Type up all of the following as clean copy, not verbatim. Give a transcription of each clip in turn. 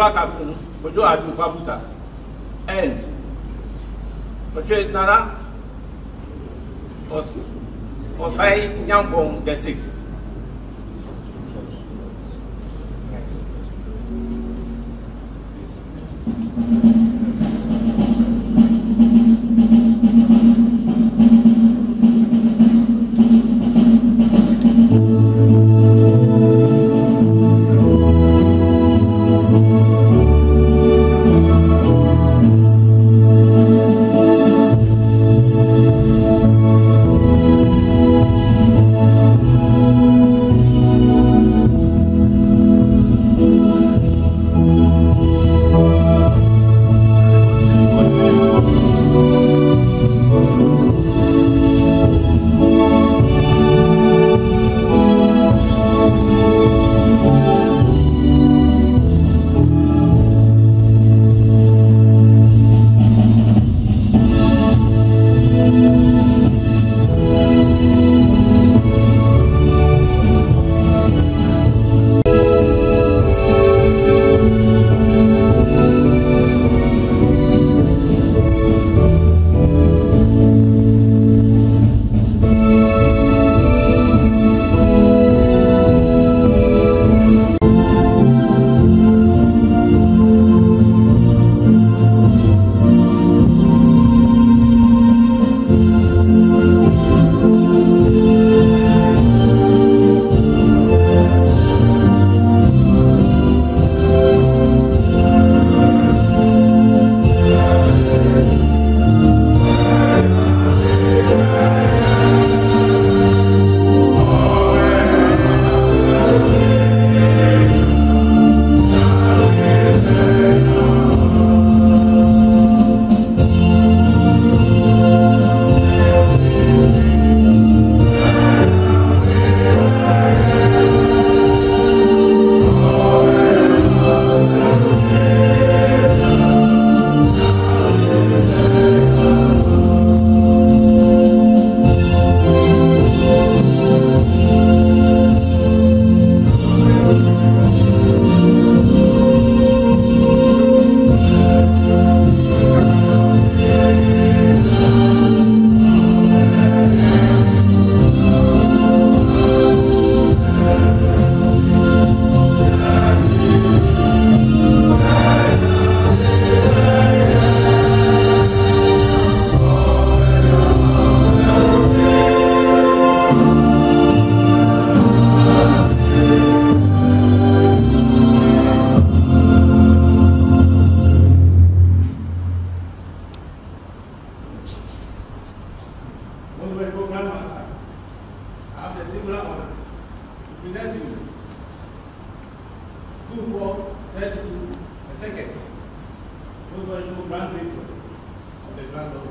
Kapun, Bojo Adu Fabuta, and Portrait Nara Osei Nyampong the 6th. Worshipful Grand Patron of the Grand of God.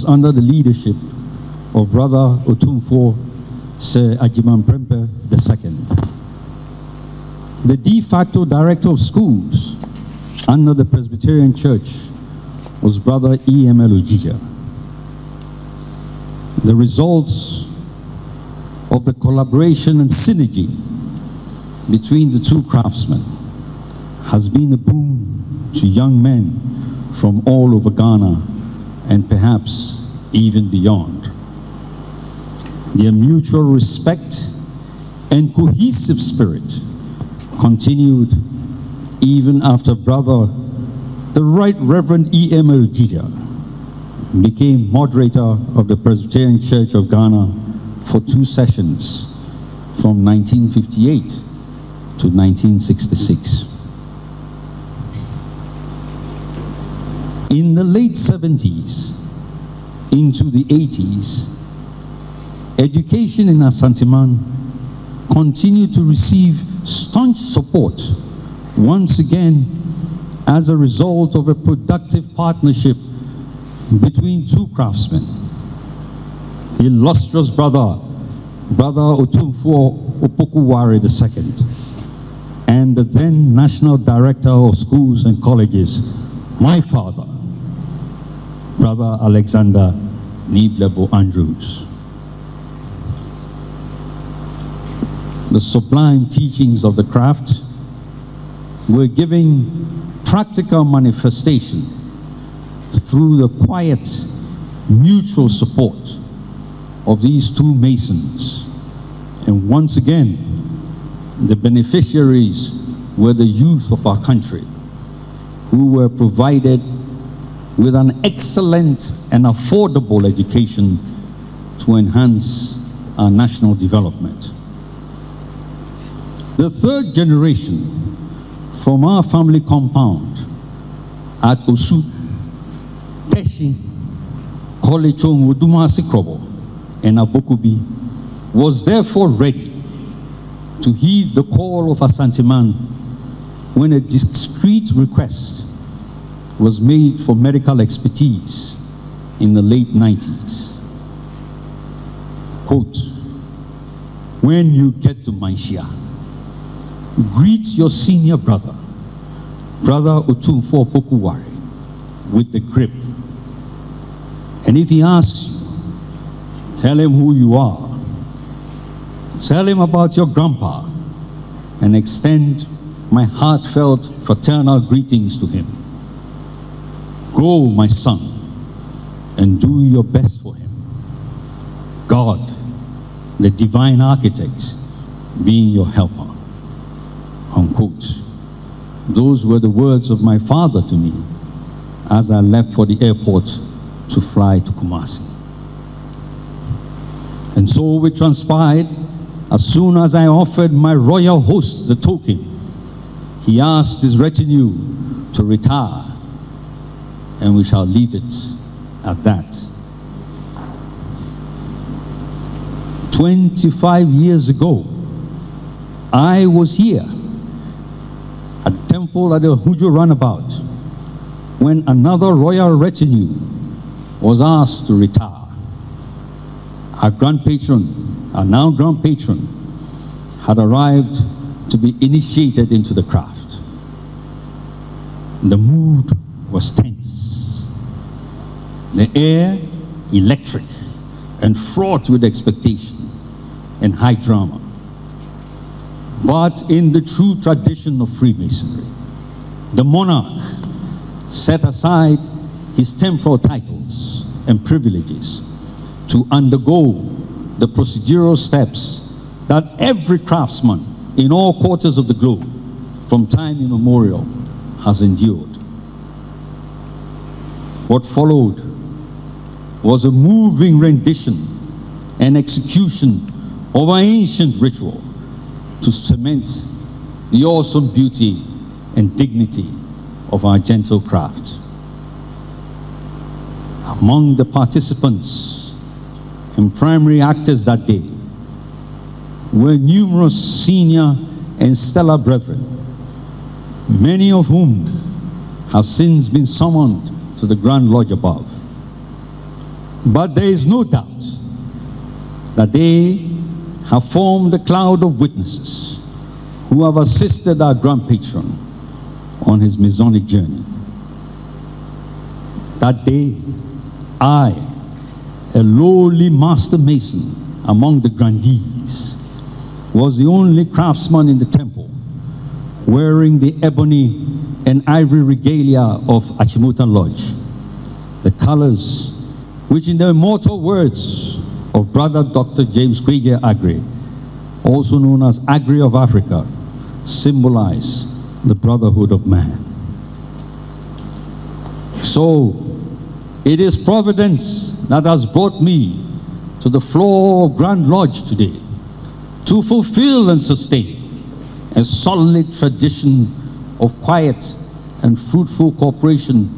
Under the leadership of Brother Otumfuo Sir Ajiman Prempe II. The de facto director of schools under the Presbyterian Church was Brother E.M.L. Ojija. The results of the collaboration and synergy between the two craftsmen has been a boon to young men from all over Ghana and perhaps even beyond. Their mutual respect and cohesive spirit continued even after Brother, the Right Reverend E.M.L. Ojija, became moderator of the Presbyterian Church of Ghana for 2 sessions from 1958 to 1966. In the late 70s into the 80s, education in Asantehene continued to receive staunch support once again as a result of a productive partnership between two craftsmen. Illustrious Brother Otumfuo Opokuware II, and the then National Director of Schools and Colleges, my father, Brother Alexander Niblebo Andrews. The sublime teachings of the craft were giving practical manifestation through the quiet, mutual support of these two Masons. And once again, the beneficiaries were the youth of our country, who were provided with an excellent and affordable education to enhance our national development. The third generation from our family compound at Osu, Teshi, Kolechong, Udumasi Krobo, and Abokubi was therefore ready to heed the call of Asantehene when a discreet request was made for medical expertise in the late 90s. Quote, when you get to Malaysia, greet your senior brother, Brother Otumfuo Opokuware, with the grip. And if he asks you, tell him who you are. Tell him about your grandpa and extend my heartfelt fraternal greetings to him. Go, my son, and do your best for him. God, the divine architect, being your helper. Unquote. Those were the words of my father to me as I left for the airport to fly to Kumasi. And so it transpired. As soon as I offered my royal host the token, he asked his retinue to retire, and we shall leave it at that. 25 years ago, I was here at the temple at the Hujo runabout when another royal retinue was asked to retire. Our Grand Patron, our now Grand Patron, had arrived to be initiated into the craft. The mood was tense. The air electric and fraught with expectation and high drama. But in the true tradition of Freemasonry, the monarch set aside his temporal titles and privileges to undergo the procedural steps that every craftsman in all quarters of the globe from time immemorial has endured. What followed was a moving rendition and execution of an ancient ritual to cement the awesome beauty and dignity of our gentle craft. Among the participants and primary actors that day were numerous senior and stellar brethren, many of whom have since been summoned to the Grand Lodge above. But there is no doubt that they have formed a cloud of witnesses who have assisted our Grand Patron on his Masonic journey. That day, I, a lowly master mason among the grandees, was the only craftsman in the temple wearing the ebony and ivory regalia of Achimota Lodge, the colors which, in the immortal words of Brother Dr. James Kwege Agri, also known as Agri of Africa, symbolize the brotherhood of man. So, it is providence that has brought me to the floor of Grand Lodge today to fulfill and sustain a solid tradition of quiet and fruitful cooperation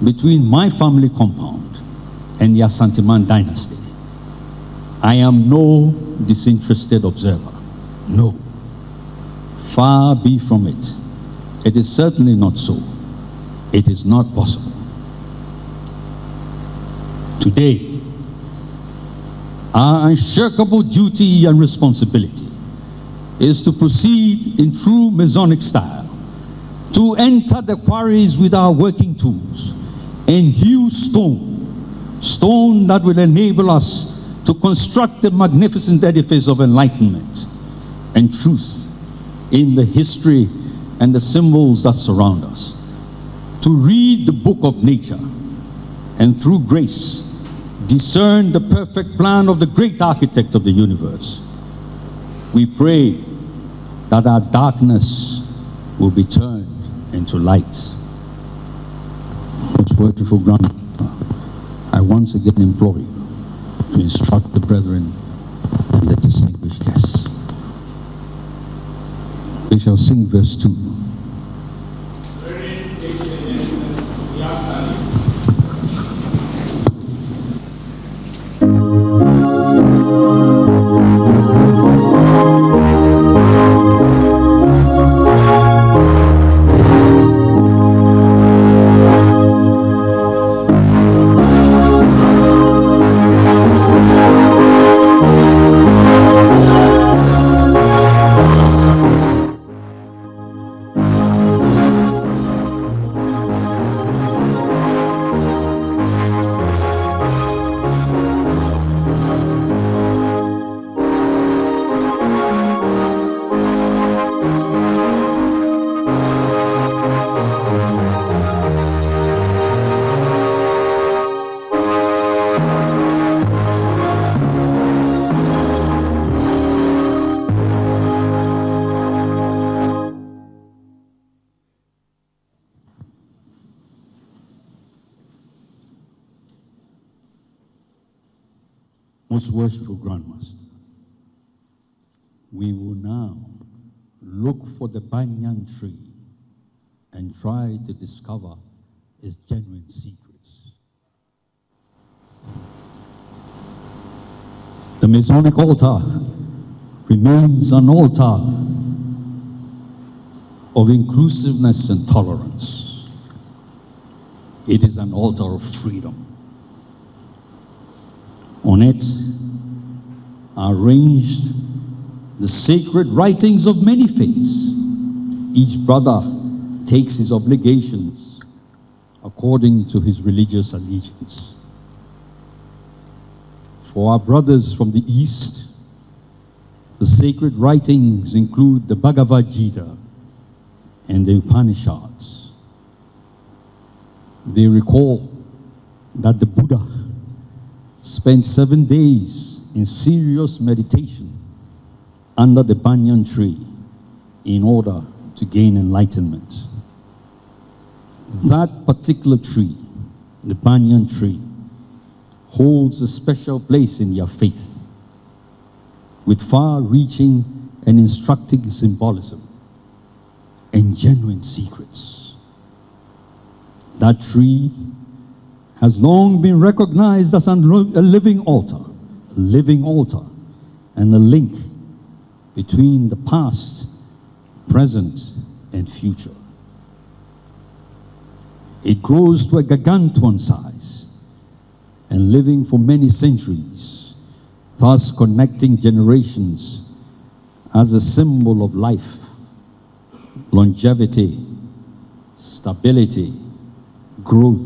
between my family compound and the Asantehene dynasty. I am no disinterested observer. No. Far be from it. It is certainly not so. It is not possible. Today, our unshakable duty and responsibility is to proceed in true Masonic style, to enter the quarries with our working tools and hew stone that will enable us to construct a magnificent edifice of enlightenment and truth in the history and the symbols that surround us, to read the book of nature and through grace discern the perfect plan of the great architect of the universe. We pray that our darkness will be turned into light. Most worshipful Grand Patron, I once again implore you to instruct the brethren and the distinguished guests. We shall sing verse 2. Most worshipful Grandmaster, we will now look for the banyan tree and try to discover its genuine secrets. The Masonic altar remains an altar of inclusiveness and tolerance. It is an altar of freedom. On it are arranged the sacred writings of many faiths. Each brother takes his obligations according to his religious allegiance. For our brothers from the East, the sacred writings include the Bhagavad Gita and the Upanishads. They recall that the Buddha spent 7 days in serious meditation under the banyan tree in order to gain enlightenment. That particular tree, the banyan tree, holds a special place in their faith with far-reaching and instructive symbolism and genuine secrets. That tree has long been recognized as a living altar, and a link between the past, present, and future. It grows to a gargantuan size and living for many centuries, thus connecting generations as a symbol of life, longevity, stability, growth,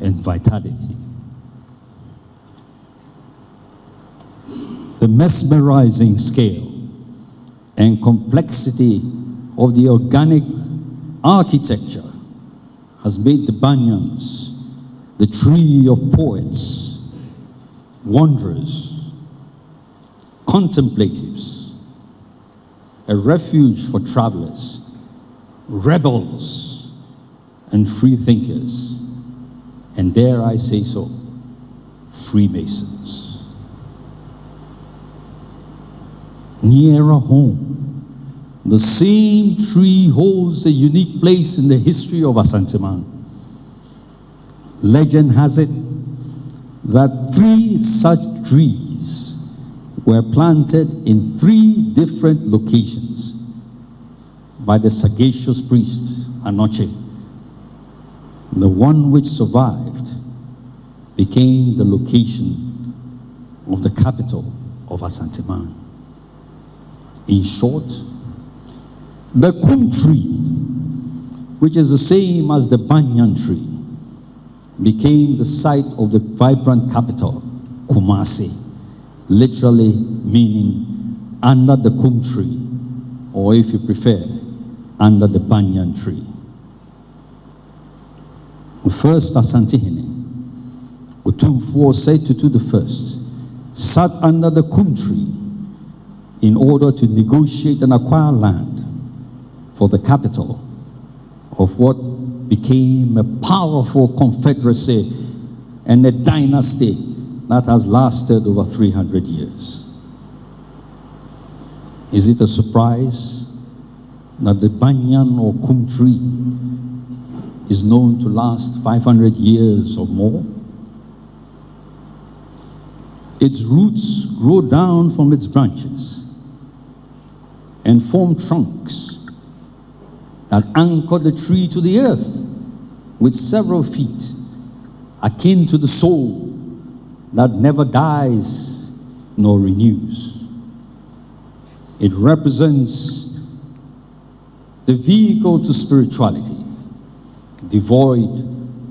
and vitality. The mesmerizing scale and complexity of the organic architecture has made the banyans the tree of poets, wanderers, contemplatives, a refuge for travelers, rebels, and free thinkers, and dare I say so, Freemasons. Nearer home, the same tree holds a unique place in the history of Asantehene. Legend has it that 3 such trees were planted in 3 different locations by the sagacious priest Anoche. The one which survived became the location of the capital of Asantehene. In short, the kum tree, which is the same as the banyan tree, became the site of the vibrant capital, Kumasi, literally meaning under the kum tree, or if you prefer, under the banyan tree. The first Asantehene, Otumfuo said Tutu the first, sat under the kum tree in order to negotiate and acquire land for the capital of what became a powerful confederacy and a dynasty that has lasted over 300 years. Is it a surprise that the banyan or kum tree is known to last 500 years or more? Its roots grow down from its branches and form trunks that anchor the tree to the earth with several feet, akin to the soul that never dies nor renews. It represents the vehicle to spirituality, devoid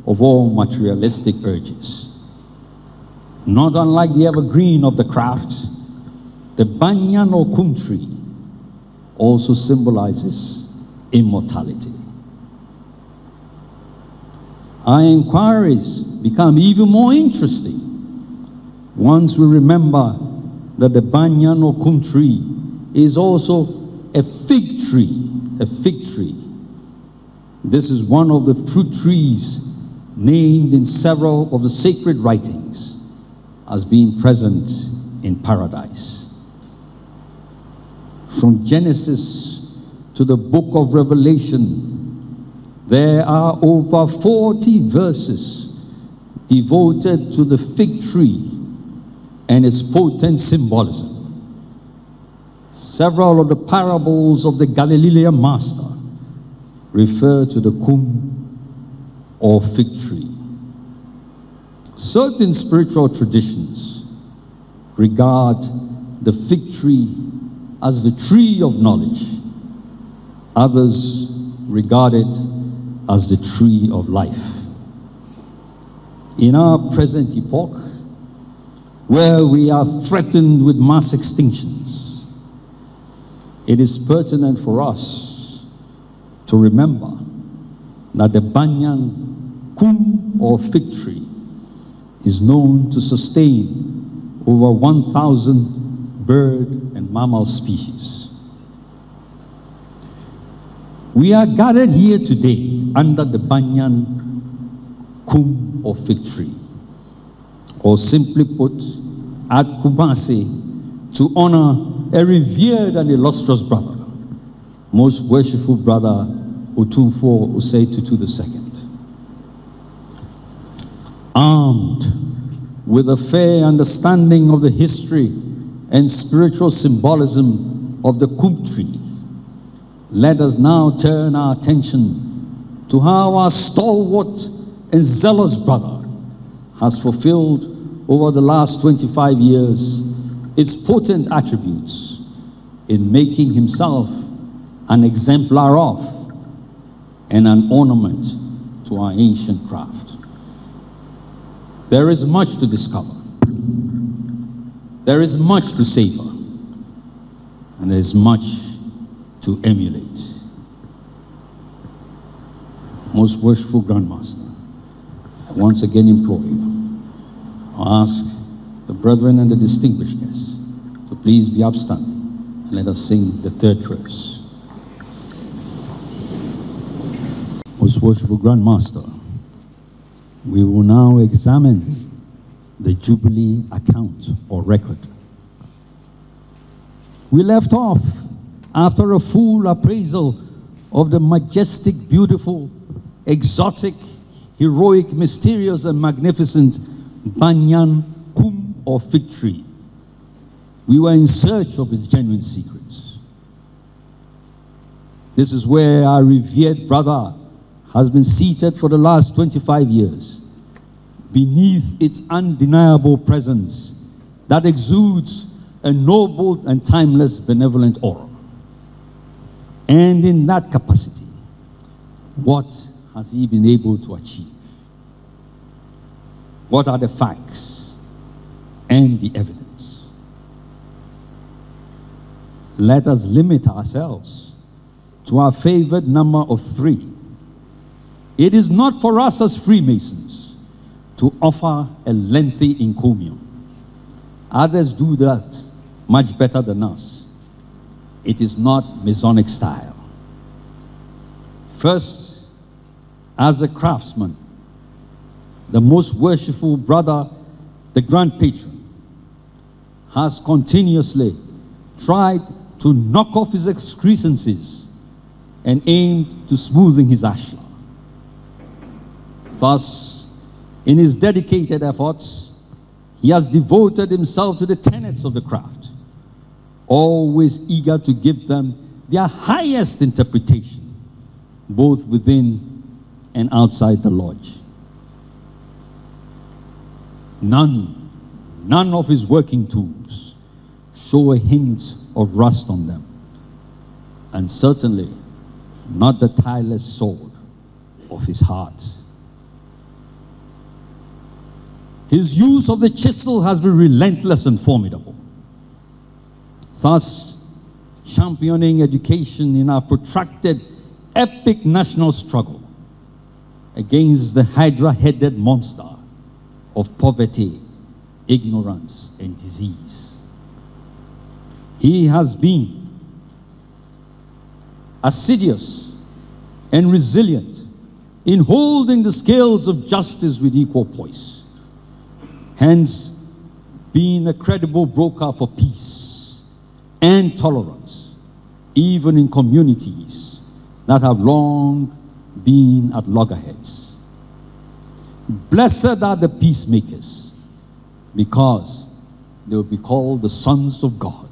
of all materialistic urges. Not unlike the evergreen of the craft, the banyan or kum tree also symbolizes immortality. Our inquiries become even more interesting once we remember that the banyan or kum tree is also a fig tree. A fig tree. This is one of the fruit trees named in several of the sacred writings as being present in paradise. From Genesis to the book of Revelation, There are over 40 verses devoted to the fig tree and its potent symbolism. Several of the parables of the Galilean master refer to the kum or fig tree. Certain spiritual traditions regard the fig tree as the tree of knowledge. Others regard it as the tree of life. In our present epoch, where we are threatened with mass extinctions, it is pertinent for us to remember that the banyan, kum, or fig tree is known to sustain over 1,000 bird and mammal species. We are gathered here today under the banyan, kum, or fig tree, or simply put, at Kumasi, to honor a revered and illustrious brother, most worshipful brother Otumfuo Osei Tutu II. Armed with a fair understanding of the history and spiritual symbolism of the kum tree, let us now turn our attention to how our stalwart and zealous brother has fulfilled over the last 25 years its potent attributes in making himself an exemplar of and an ornament to our ancient craft. There is much to discover. There is much to savor. And there is much to emulate. Most worshipful Grandmaster, I once again implore you, I ask the brethren and the distinguished guests to please be upstanding and let us sing the third verse. Most worshipful Grandmaster, we will now examine the Jubilee account or record. We left off after a full appraisal of the majestic, beautiful, exotic, heroic, mysterious, and magnificent banyan, kum, or fig tree. We were in search of its genuine secrets. This is where our revered brother has been seated for the last 25 years, beneath its undeniable presence that exudes a noble and timeless benevolent aura. And in that capacity, what has he been able to achieve? What are the facts and the evidence? Let us limit ourselves to our favored number of 3. It is not for us as Freemasons to offer a lengthy encomium. Others do that much better than us. It is not Masonic style. First, as a craftsman, the most worshipful brother, the Grand Patron, has continuously tried to knock off his excrescences and aimed to smoothing his ashlar. Thus, in his dedicated efforts, he has devoted himself to the tenets of the craft, always eager to give them their highest interpretation, both within and outside the lodge. None of his working tools show a hint of rust on them, and certainly not the tireless sword of his heart. His use of the chisel has been relentless and formidable, thus championing education in our protracted, epic national struggle against the hydra-headed monster of poverty, ignorance, and disease. He has been assiduous and resilient in holding the scales of justice with equal poise, hence being a credible broker for peace and tolerance, even in communities that have long being at loggerheads. Blessed are the peacemakers, because they will be called the sons of God.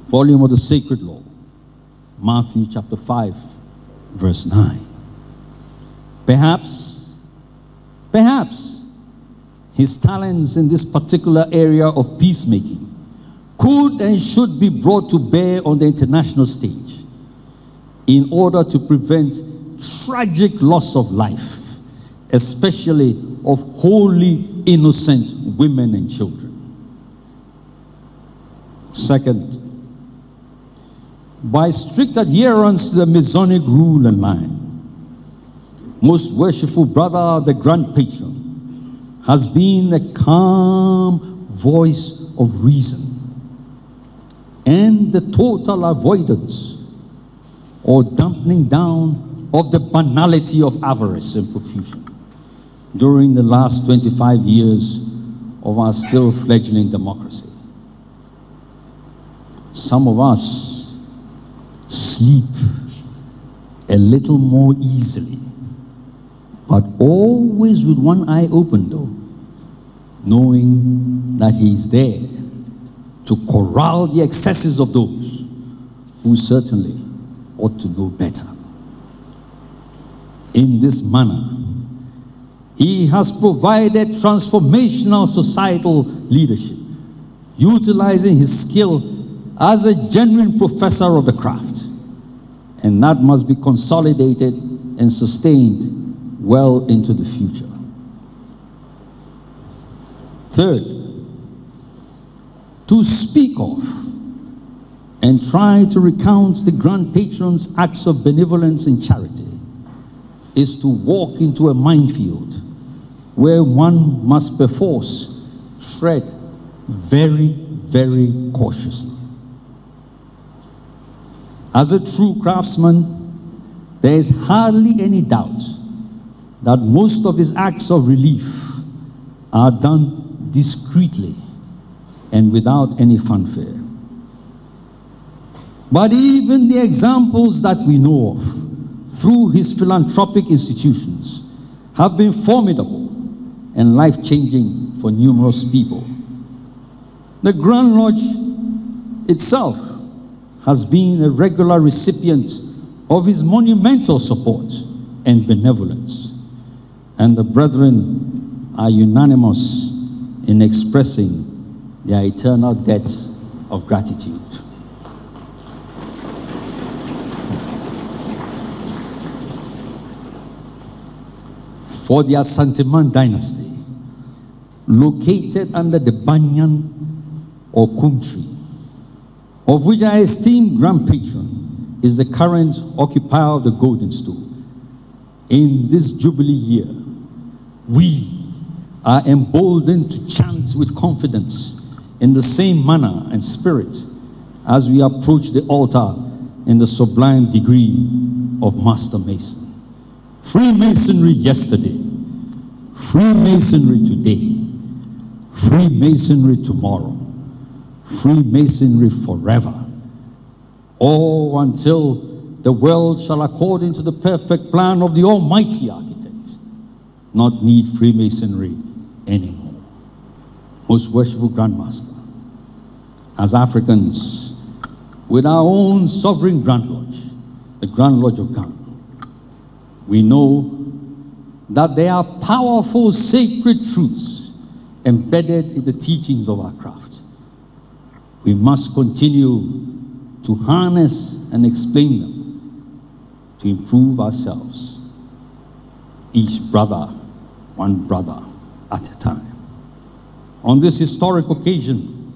Volume of the Sacred Law, Matthew chapter 5, verse 9. Perhaps, his talents in this particular area of peacemaking could and should be brought to bear on the international stage in order to prevent tragic loss of life, especially of wholly innocent women and children. Second, by strict adherence to the Masonic rule and line, Most Worshipful Brother, the Grand Patron, has been a calm voice of reason and the total avoidance or dampening down of the banality of avarice and profusion during the last 25 years of our still fledgling democracy. Some of us sleep a little more easily, but always with one eye open though, knowing that he is there to corral the excesses of those who certainly ought to know better. In this manner, he has provided transformational societal leadership, utilizing his skill as a genuine professor of the craft, and that must be consolidated and sustained well into the future. Third, to speak of and try to recount the Grand Patron's acts of benevolence and charity is to walk into a minefield where one must perforce tread very, very cautiously. As a true craftsman, there is hardly any doubt that most of his acts of relief are done discreetly and without any fanfare. But even the examples that we know of through his philanthropic institutions have been formidable and life-changing for numerous people. The Grand Lodge itself has been a regular recipient of his monumental support and benevolence, and the brethren are unanimous in expressing their eternal debt of gratitude. For the Asantehene dynasty, located under the banyan or kum tree, of which our esteemed Grand Patron is the current occupier of the Golden Stool, in this Jubilee year, we are emboldened to chant with confidence in the same manner and spirit as we approach the altar in the sublime degree of Master Mason. Freemasonry yesterday, Freemasonry today, Freemasonry tomorrow, Freemasonry forever, all until the world shall, according to the perfect plan of the Almighty Architect, not need Freemasonry anymore. Most Worshipful Grandmaster, as Africans, with our own sovereign Grand Lodge, the Grand Lodge of Ghana, we know that there are powerful sacred truths embedded in the teachings of our craft. We must continue to harness and explain them to improve ourselves, each brother, one brother at a time. On this historic occasion,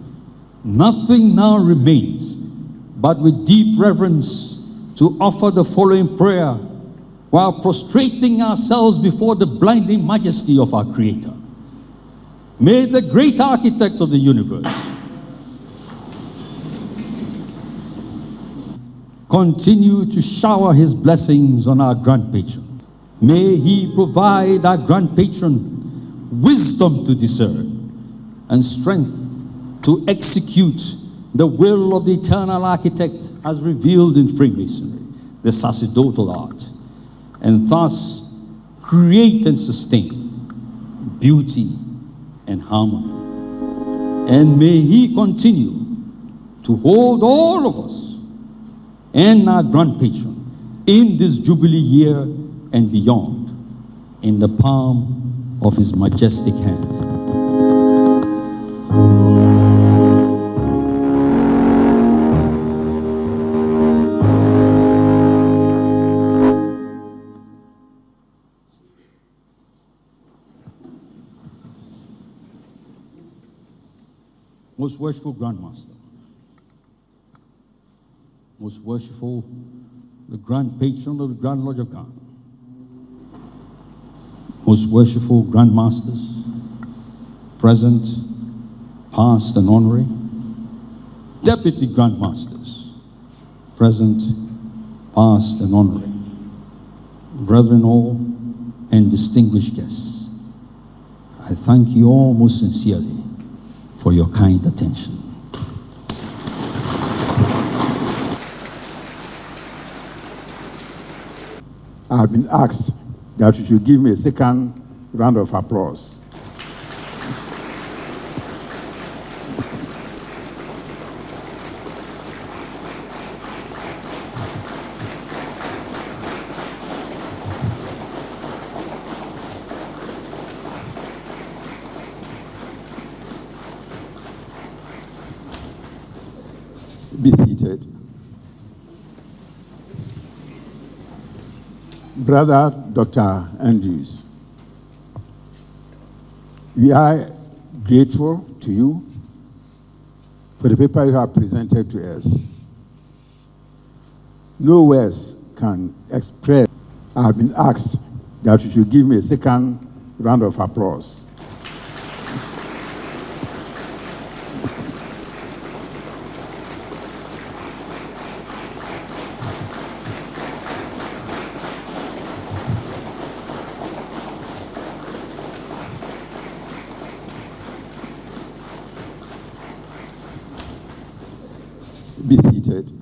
nothing now remains but with deep reverence to offer the following prayer while prostrating ourselves before the blinding majesty of our Creator. May the great architect of the universe continue to shower his blessings on our Grand Patron. May he provide our Grand Patron wisdom to discern and strength to execute the will of the eternal architect as revealed in Freemasonry, the sacerdotal art. and thus create and sustain beauty and harmony. And may He continue to hold all of us and our Grand Patron in this Jubilee year and beyond in the palm of His majestic hand. Most worshipful Grandmaster, most worshipful, the Grand Patron of the Grand Lodge of Ghana, most worshipful Grandmasters, present, past, and honorary, Deputy Grandmasters, present, past, and honorary, brethren all, and distinguished guests, I thank you all most sincerely for your kind attention. I have been asked that you should give me a second round of applause. Be seated. Brother Dr. Andrews, we are grateful to you for the paper you have presented to us. No words can express. I have been asked that you should give me a second round of applause. Be seated.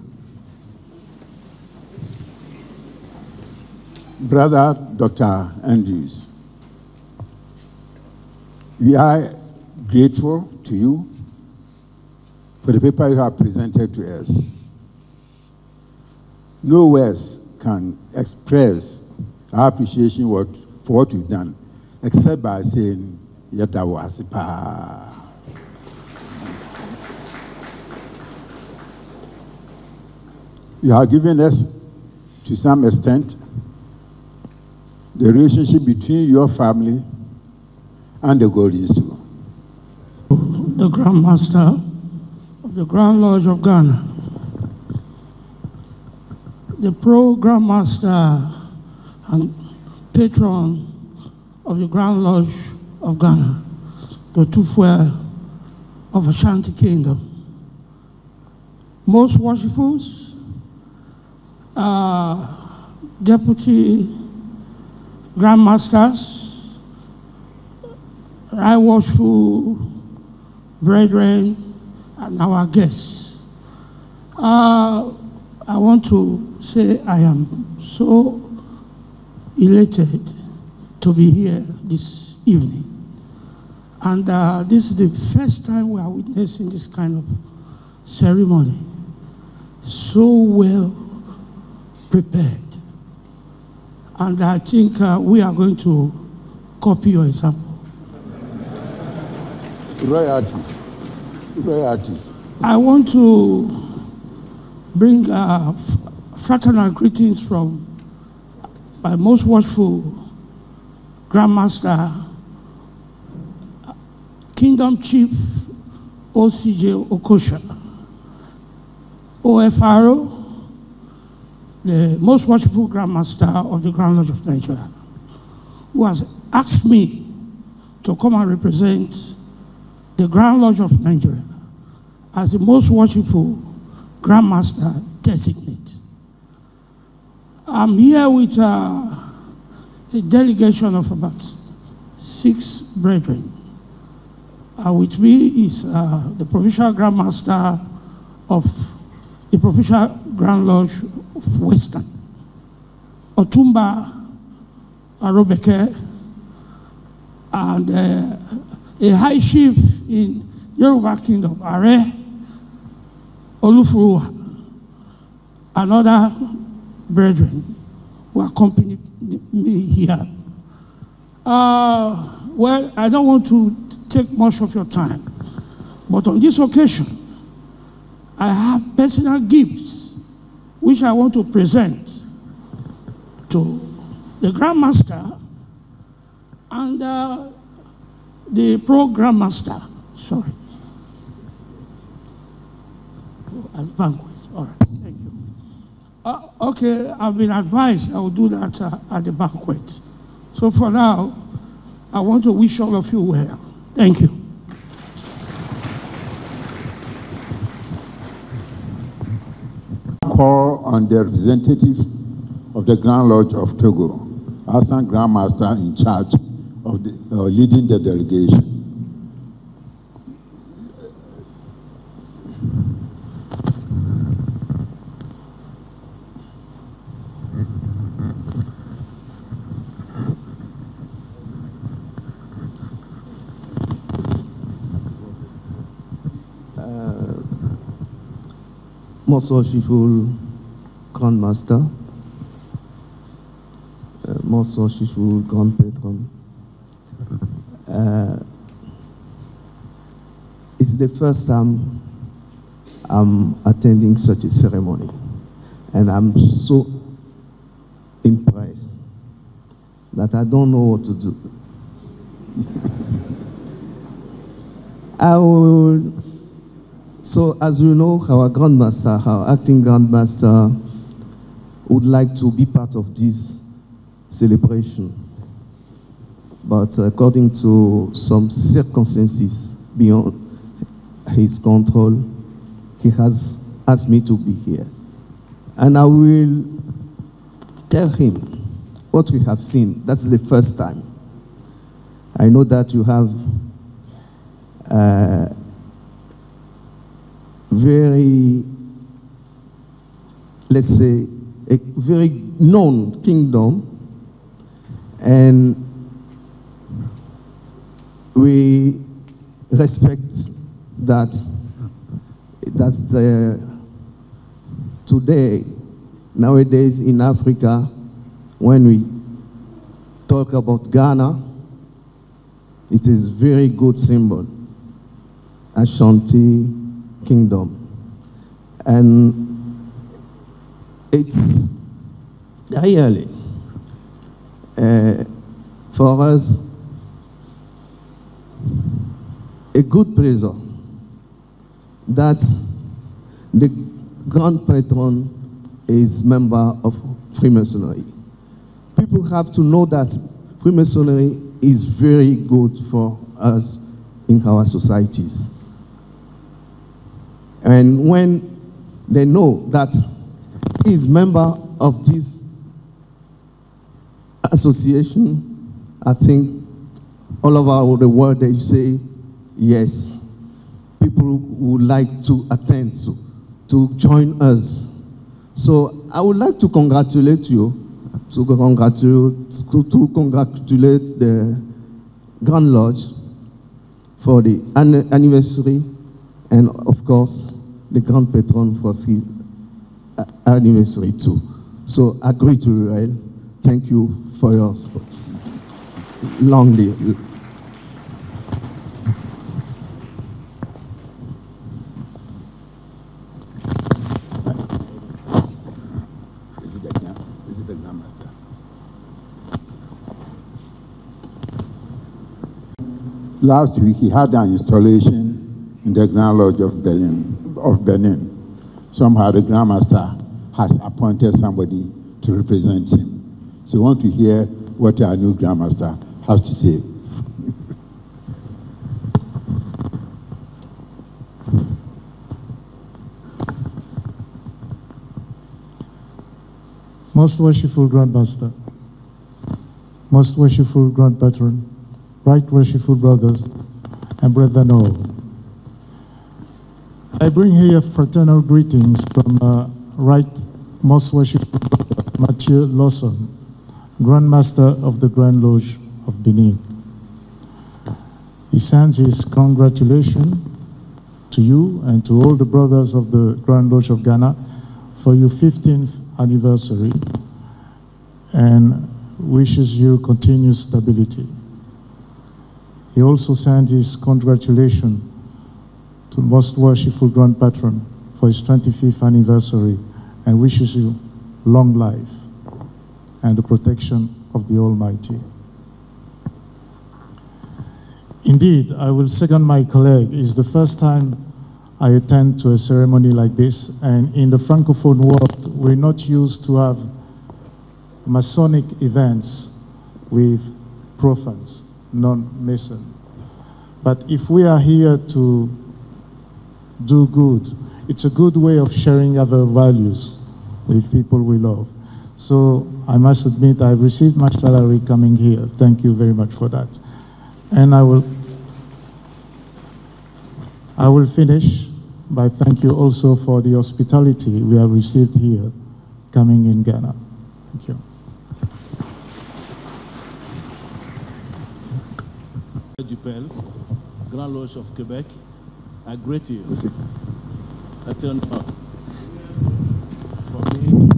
Brother Dr. Andrews, we are grateful to you for the paper you have presented to us. No words can express our appreciation for what you've done, except by saying, Yeta wasipa. You have given us, to some extent, the relationship between your family and the Golden Stool. The Grand Master of the Grand Lodge of Ghana, the Grand Master and Patron of the Grand Lodge of Ghana, the Otumfuo of Ashanti Kingdom, most worshipful, Deputy Grandmasters, right worshipful brethren, and our guests. I want to say I am so elated to be here this evening. And this is the first time we are witnessing this kind of ceremony. So well prepared. And I think we are going to copy your example. Royalties. Royalties. I want to bring fraternal greetings from my most watchful Grandmaster, Kingdom Chief OCJ Okosha, OFRO, the most worshipful Grandmaster of the Grand Lodge of Nigeria, who has asked me to come and represent the Grand Lodge of Nigeria as the most worshipful Grandmaster designate. I'm here with a delegation of about 6 brethren. With me is the Provincial Grandmaster of the Provincial Grand Lodge of Western, Otumba Arobeke, and a high chief in Yoruba Kingdom, Are Otumfuo, and other brethren who accompanied me here. Well, I don't want to take much of your time, but on this occasion, I have personal gifts which I want to present to the Grand Master and the Pro-Grand Master. Sorry. As banquet. All right, thank you. Okay, I've been advised I will do that at the banquet. So for now, I want to wish all of you well. Thank you. Call on the representative of the Grand Lodge of Togo, Assistant Grand Master in charge of leading the delegation. Most worshipful Grand Master, most worshipful Grand Patron. It's the first time I'm attending such a ceremony, and I'm so impressed that I don't know what to do. So, as you know, our Grand Master, our acting Grand Master, would like to be part of this celebration. But according to some circumstances beyond his control, he has asked me to be here. And I will tell him what we have seen. That's the first time. I know that you have very, let's say, a very known kingdom, and we respect that. That's today, nowadays in Africa, when we talk about Ghana, it is very good symbol, Ashanti Kingdom. And it's really, for us, a good pleasure that the Grand Patron is member of Freemasonry. People have to know that Freemasonry is very good for us in our societies. And when they know that he is member of this association, I think all over the world they say, yes, people would like to attend to join us. So I would like to congratulate you, to congratulate the Grand Lodge for the anniversary, and of course, the Grand Patron for his anniversary too. So I greet you well. Thank you for your support. Long live. Is it the Grand Master? Last week he had an installation in the Grand Lodge of Benin. Somehow the Grand Master has appointed somebody to represent him. So we want to hear what our new Grand Master has to say. Most worshipful Grand Master, most worshipful Grand Patron, right worshipful brothers and brethren all. I bring here fraternal greetings from Right Most Worshipful Brother Matthew Lawson, Grand Master of the Grand Lodge of Benin. He sends his congratulations to you and to all the brothers of the Grand Lodge of Ghana for your 15th anniversary and wishes you continued stability. He also sends his congratulations to Most Worshipful Grand Patron for his 25th anniversary and wishes you long life and the protection of the Almighty. Indeed, I will second my colleague. It's the first time I attend to a ceremony like this, and in the Francophone world, we're not used to have Masonic events with profanes, non-Mason. But if we are here to do good, it's a good way of sharing our values with people we love. So I must admit I've received my salary coming here. Thank you very much for that. And I will finish by thank you also for the hospitality we have received here coming in Ghana. Thank you. Dupel, Grand Lodge of Quebec, I greet you. I tell you, for me,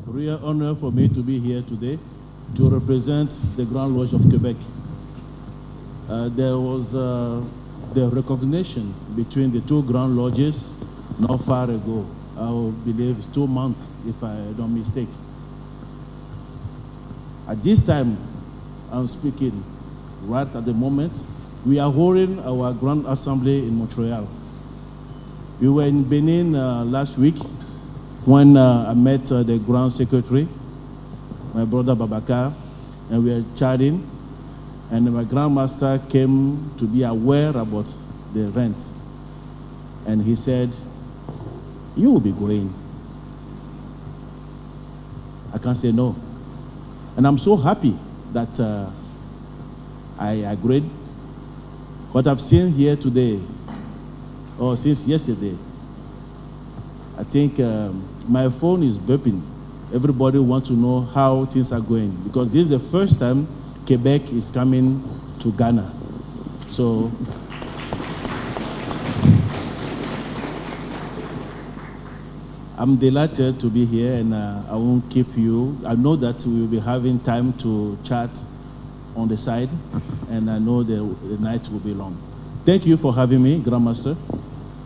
real honor for me to be here today to represent the Grand Lodge of Quebec. There was the recognition between the two Grand Lodges not far ago. I believe 2 months, if I don't mistake. At this time, I'm speaking right at the moment, we are holding our Grand Assembly in Montreal. We were in Benin last week when I met the Grand Secretary, my brother Babakar, and we were chatting, and my Grand Master came to be aware about the rent. And he said, "You will be going." I can't say no. And I'm so happy that I agreed. What I've seen here today, or since yesterday, I think my phone is beeping. Everybody wants to know how things are going, because this is the first time Quebec is coming to Ghana. So I'm delighted to be here, and I won't keep you. I know that we will be having time to chat on the side, and I know the night will be long. Thank you for having me, Grand Master,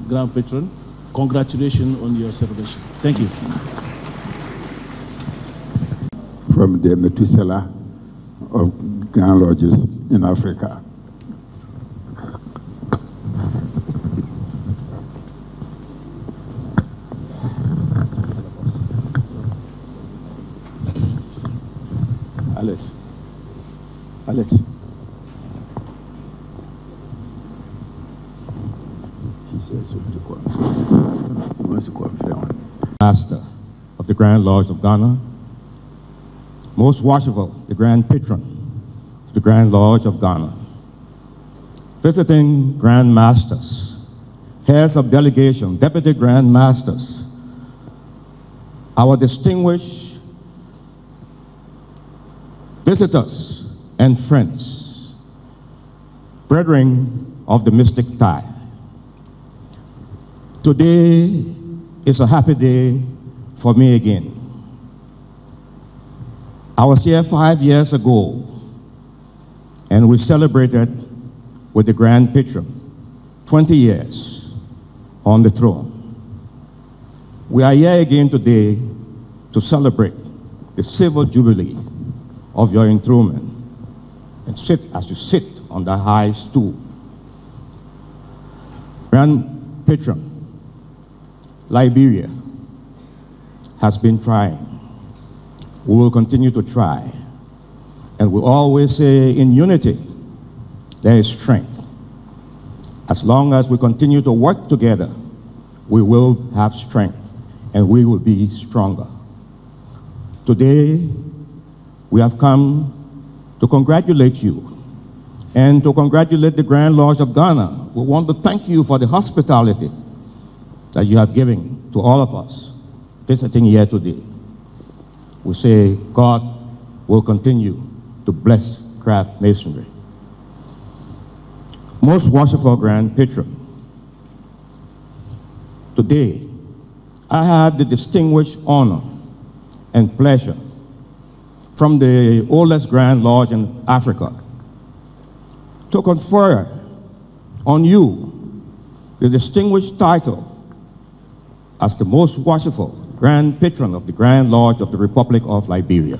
Grand Patron. Congratulations on your celebration. Thank you. From the Methuselah of Grand Lodges in Africa. Alex. He says he wants to confirm. Master of the Grand Lodge of Ghana, Most Worshipful, the Grand Patron of the Grand Lodge of Ghana, visiting Grand Masters, heads of delegation, deputy Grand Masters, our distinguished visitors and friends, brethren of the mystic tie. Today is a happy day for me again. I was here 5 years ago, and we celebrated with the Grand Patron 20 years on the throne. We are here again today to celebrate the civil jubilee of your enthronement, and sit as you sit on the high stool. Grand Patron, Liberia has been trying. We will continue to try. And we always say in unity, there is strength. As long as we continue to work together, we will have strength and we will be stronger. Today, we have come to congratulate you and to congratulate the Grand Lodge of Ghana. We want to thank you for the hospitality that you have given to all of us visiting here today. We say, God will continue to bless craft masonry. Most worshipful Grand Patron, today I have the distinguished honor and pleasure from the oldest Grand Lodge in Africa to confer on you the distinguished title as the most worshipful Grand Patron of the Grand Lodge of the Republic of Liberia.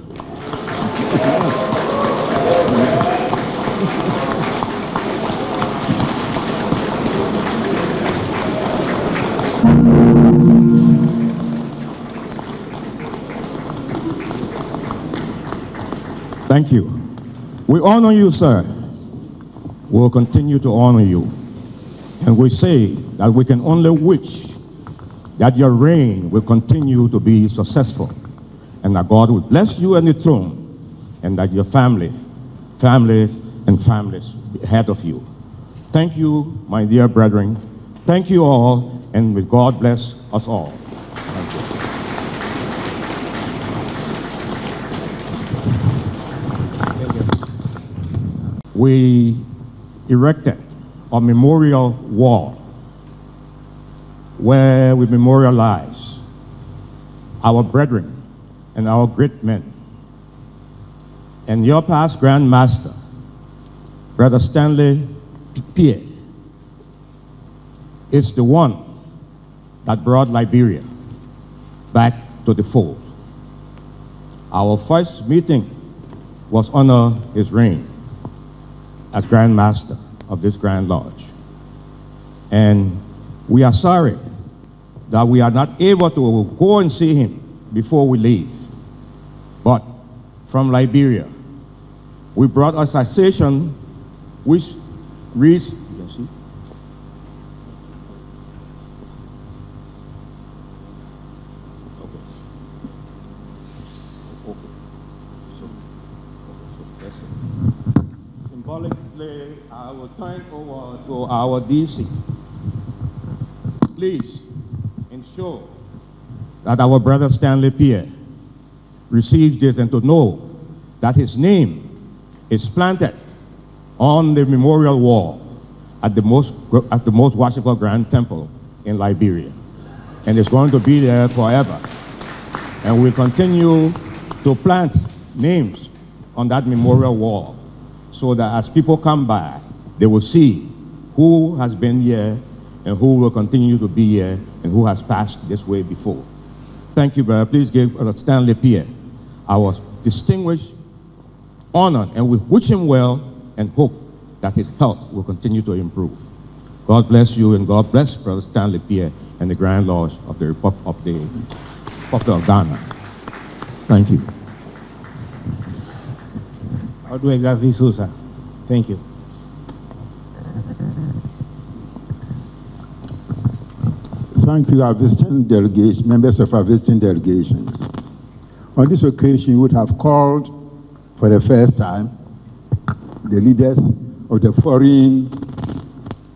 Thank you. We honor you, sir. We will continue to honor you. And we say that we can only wish that your reign will continue to be successful, and that God will bless you on the throne, and that your families ahead of you. Thank you, my dear brethren. Thank you all, and may God bless us all. Thank you. We erected a memorial wall where we memorialize our brethren and our great men. And your past Grand Master, Brother Stanley Pierre, is the one that brought Liberia back to the fold. Our first meeting was under his reign as Grand Master of this Grand Lodge. And we are sorry that we are not able to go and see him before we leave. But from Liberia, we brought a citation which reads, you can see, symbolically, I will turn over to our DC. Please ensure that our brother Stanley Pierre receives this, and to know that his name is planted on the memorial wall at the most worshipful Grand Temple in Liberia. And it's going to be there forever. And we'll continue to plant names on that memorial wall so that as people come by, they will see who has been here and who will continue to be here and who has passed this way before. Thank you, brother. Please give Stanley Pierre our distinguished honor, and we wish him well and hope that his health will continue to improve. God bless you, and God bless Brother Stanley Pierre and the Grand Lodge of the Republic of Ghana. Thank you. I'll do exactly so, sir. Thank you. Thank you, our visiting delegation, members of our visiting delegations. On this occasion, we would have called for the first time the leaders of the foreign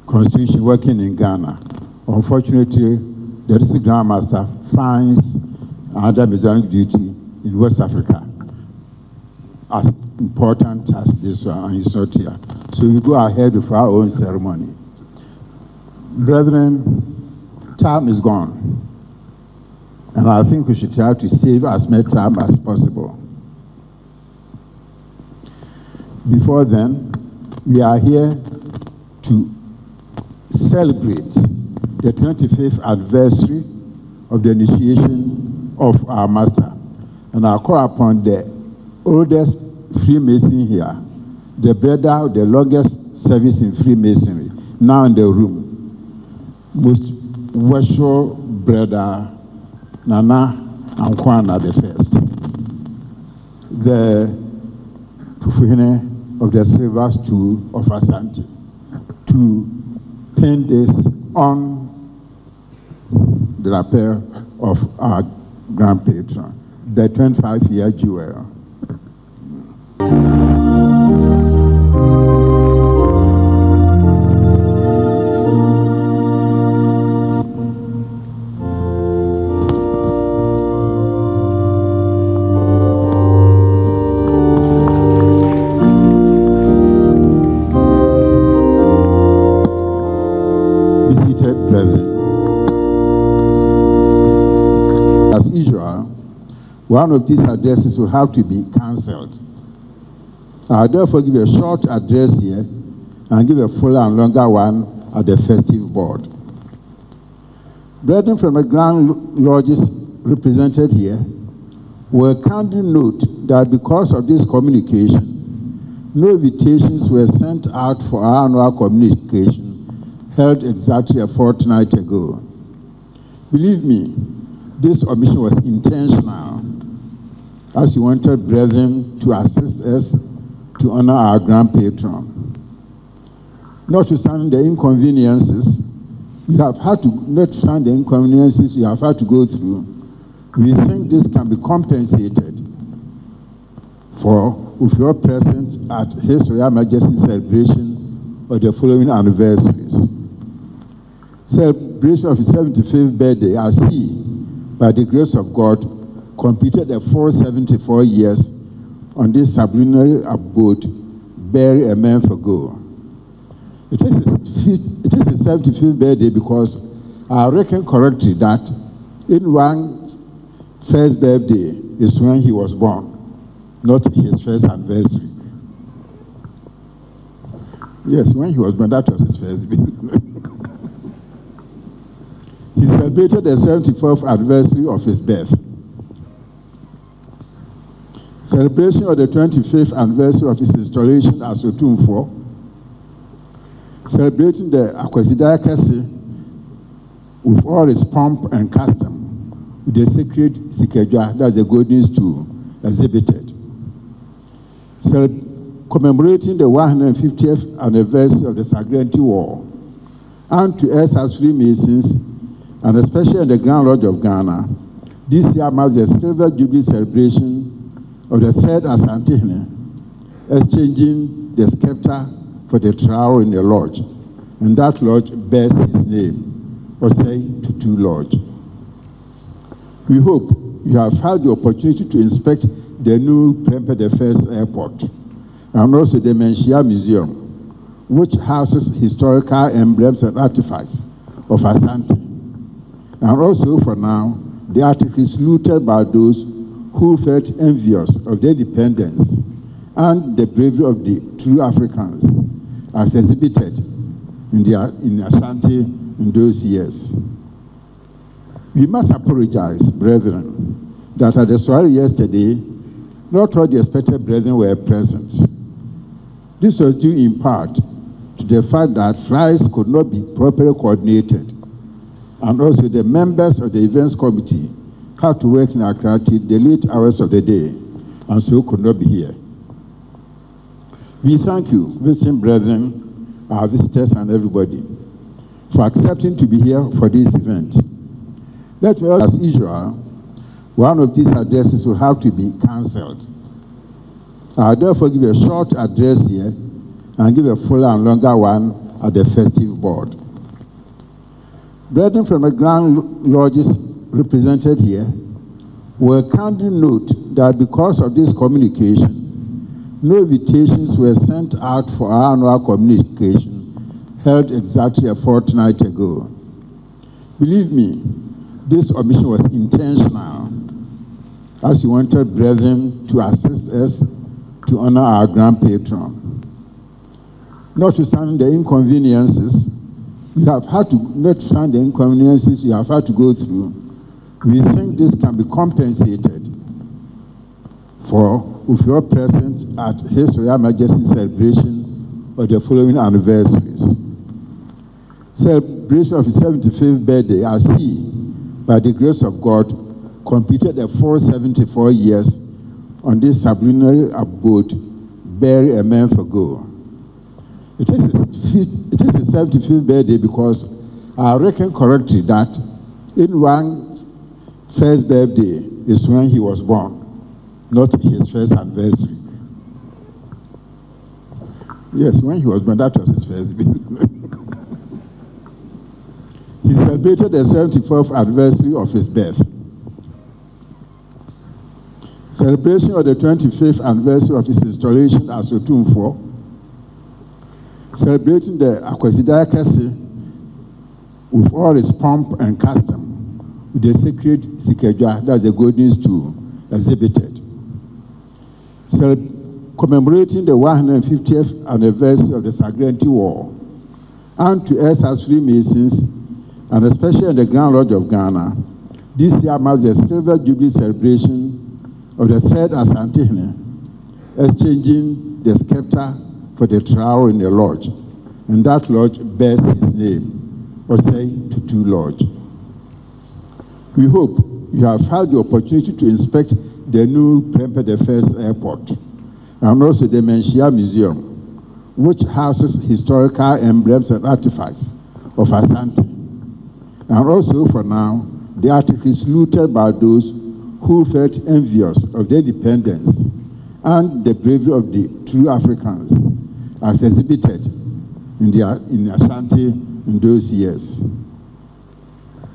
constitution working in Ghana. Unfortunately, the district Grand Master finds another Masonic duty in West Africa as important as this one, and he's not here. So we go ahead with our own ceremony. Brethren, time is gone, and I think we should try to save as much time as possible. Before then, we are here to celebrate the 25th anniversary of the initiation of our master. And I call upon the oldest Freemason here, the brother of the longest service in Freemasonry, now in the room, most worshipful brother Nana Ankwana the First, the Tufuhene of the Silver Stool of Asante, to pin this on the lapel of our Grand Patron, the 25-year jewel. brethren. As usual, one of these addresses will have to be cancelled. I'll therefore give a short address here and give a fuller and longer one at the festive board. Brethren from the Grand Lodges represented here will kindly note that because of this communication, no invitations were sent out for our annual communication held exactly a fortnight ago. Believe me, this omission was intentional, as we wanted brethren to assist us to honor our Grand Patron. Notwithstanding the inconveniences we have had to go through, we think this can be compensated for with your presence at His Royal Majesty's celebration of the following anniversaries. Celebration of his 75th birthday, as he, by the grace of God, completed the full 74 years on this sublunary abode, bury a man for go. It is his 75th birthday because I reckon correctly that in one's first birthday is when he was born, not his first anniversary. Yes, when he was born, that was his first birthday. He celebrated the 74th anniversary of his birth. Celebration of the 25th anniversary of his installation as Otumfuo. Celebrating the Akwasidaya Kese with all its pomp and custom, with the sacred Sikejwa, that's the Golden Stool, exhibited. Commemorating the 150th anniversary of the Sagrenti War, and to us as Freemasons, and especially in the Grand Lodge of Ghana, this year marks the Silver Jubilee celebration of the third Asantehene, exchanging the scepter for the trowel in the lodge, and that lodge bears his name, Osei Tutu Lodge. We hope you have had the opportunity to inspect the new Prempeh the First Airport, and also the Menchia Museum, which houses historical emblems and artifacts of Asante. And also, for now, the articles looted by those who felt envious of the independence and the bravery of the true Africans, as exhibited in Ashanti in those years. We must apologize, brethren, that at the soiree yesterday, not all the expected brethren were present. This was due in part to the fact that flights could not be properly coordinated, and also the members of the events committee had to work in Accra till the late hours of the day, and so could not be here. We thank you, visiting brethren, our visitors, and everybody, for accepting to be here for this event. Let me, as usual, one of these addresses will have to be cancelled. I'll therefore give a short address here and give a fuller and longer one at the festive board. Brethren from the Grand Lodges represented here will kindly note that because of this communication, no invitations were sent out for our annual communication held exactly a fortnight ago. Believe me, this omission was intentional, as we wanted brethren to assist us to honor our Grand Patron. Notwithstanding the inconveniences we have had to go through, we think this can be compensated for with your presence at His Royal Majesty's celebration of the following anniversaries. Celebration of his 75th birthday, as he, by the grace of God, completed the full 74 years on this sublunary abode, bury a man for go. It is his 75th birthday because I reckon correctly that in one's first birthday is when he was born, not his first anniversary. Yes, when he was born, that was his first birthday. He celebrated the 74th anniversary of his birth. Celebration of the 25th anniversary of his installation as Otumfuo. Celebrating the Akwasidaya Kese with all its pomp and custom, with the sacred Sikejwa, that's the Golden Stool, exhibited. Commemorating the 150th anniversary of the Sagrenti War, and to us as Freemasons, and especially in the Grand Lodge of Ghana, this year marks the Silver Jubilee celebration of the third Asantehene, exchanging the scepter for the trowel in the lodge, and that lodge bears his name, Osei Tutu Lodge. We hope you have had the opportunity to inspect the new Prempeh I Airport, and also the Menchia Museum, which houses historical emblems and artifacts of Asante. And also, for now, the articles looted by those who felt envious of the independence and the bravery of the true Africans, as exhibited in Ashanti in those years.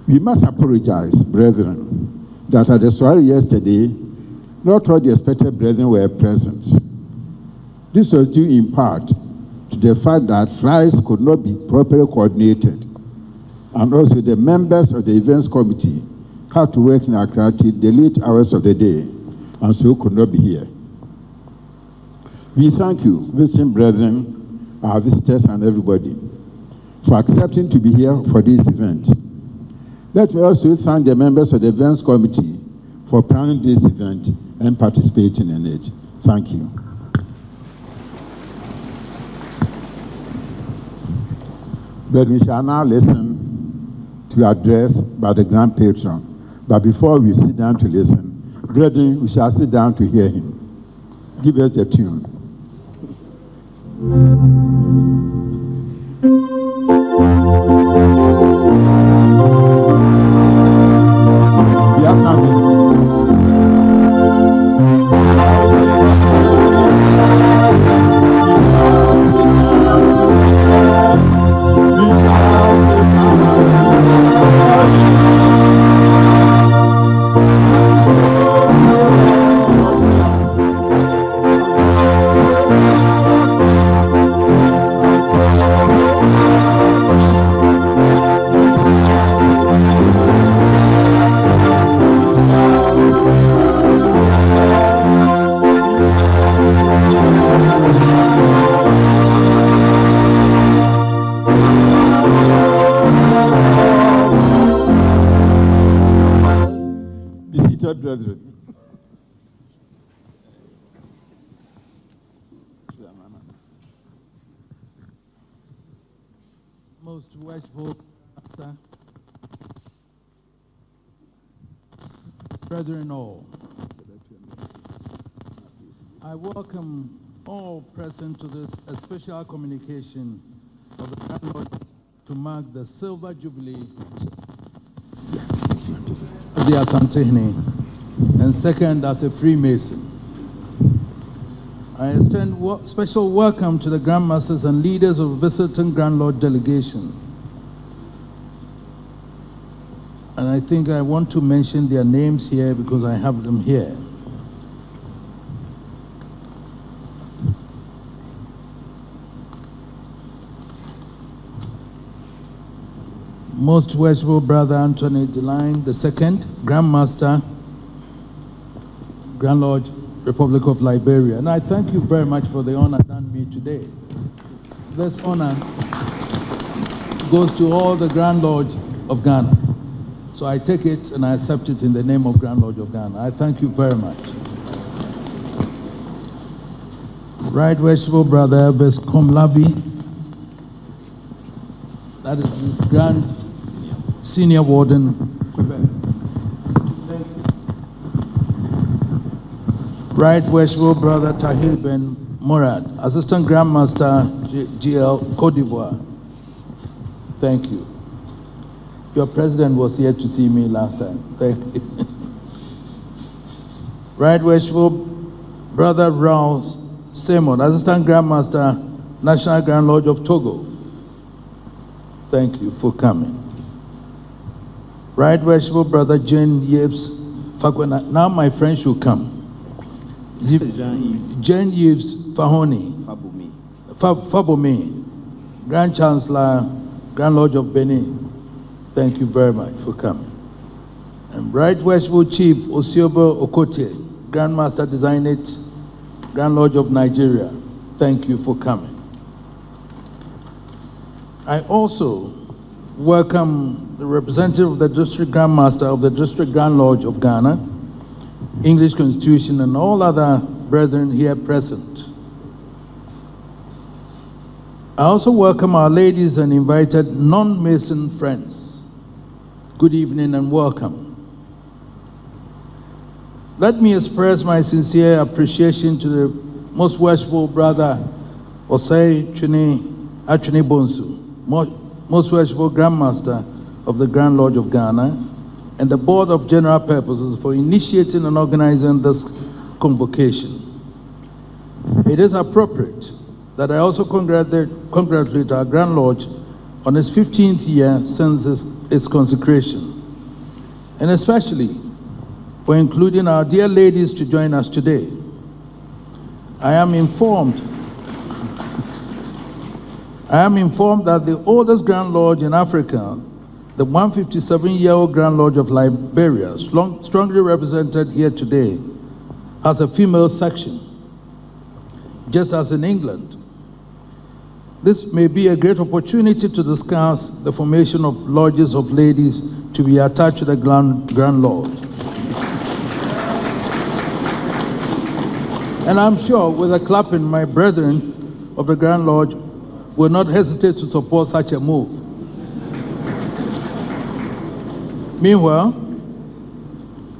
We must apologize, brethren, that at the soiree yesterday, not all the expected brethren were present. This was due in part to the fact that flights could not be properly coordinated, and also the members of the events committee had to work in Accra till the late hours of the day, and so could not be here. We thank you, visiting brethren, our visitors, and everybody, for accepting to be here for this event. Let me also thank the members of the events committee for planning this event and participating in it. Thank you. But we shall now listen to address by the Grand Patron. But before we sit down to listen, brethren, we shall sit down to hear him. Give us the tune. We have something. Brethren. Most worshipful Master, brethren all, I welcome all present to this special communication of the Grand Lodge to mark the Silver Jubilee of the Asantehene, and second as a Freemason. I extend special welcome to the Grand Masters and leaders of visiting Grand Lodge delegation. And I think I want to mention their names here because I have them here. Most worshipful Brother Anthony Deline II, Grand Master, Grand Lodge, Republic of Liberia. And I thank you very much for the honor done me today. This honor goes to all the Grand Lodge of Ghana. So I take it and I accept it in the name of Grand Lodge of Ghana. I thank you very much. Right Worshipful Brother Elvis Komlavi, that is the Grand Senior Warden, Quebec. Right Worshipful Brother Tahir Ben Murad, Assistant Grand Master GL Cote d'Ivoire. Thank you. Your president was here to see me last time. Thank you. Right Worshipful Brother Rouse Simon, Assistant Grand Master, National Grand Lodge of Togo. Thank you for coming. Right Worshipful Brother Jane Yves Fakwena. Now my friend should come. Jane Yves Fahoni. Fabomi. Grand Chancellor, Grand Lodge of Benin. Thank you very much for coming. And Right Worshipful Chief Osei Okotie, Grand Master Designate, Grand Lodge of Nigeria, thank you for coming. I also welcome the representative of the District Grand Master of the District Grand Lodge of Ghana, English Constitution, and all other brethren here present. I also welcome our ladies and invited non-Mason friends. Good evening and welcome. Let me express my sincere appreciation to the most worshipful brother, Osei Achune Bonsu, most worshipful Grand Master of the Grand Lodge of Ghana, and the Board of General Purposes for initiating and organizing this convocation. It is appropriate that I also congratulate our Grand Lodge on its 15th year since its consecration, and especially for including our dear ladies to join us today. I am informed that the oldest Grand Lodge in Africa, the 157-year-old Grand Lodge of Liberia, strongly represented here today, has a female section, just as in England. This may be a great opportunity to discuss the formation of lodges of ladies to be attached to the Grand Lodge. And I'm sure with a clapping, my brethren of the Grand Lodge will not hesitate to support such a move. Meanwhile,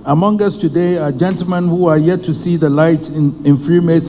among us today are gentlemen who are yet to see the light in Freemasonry.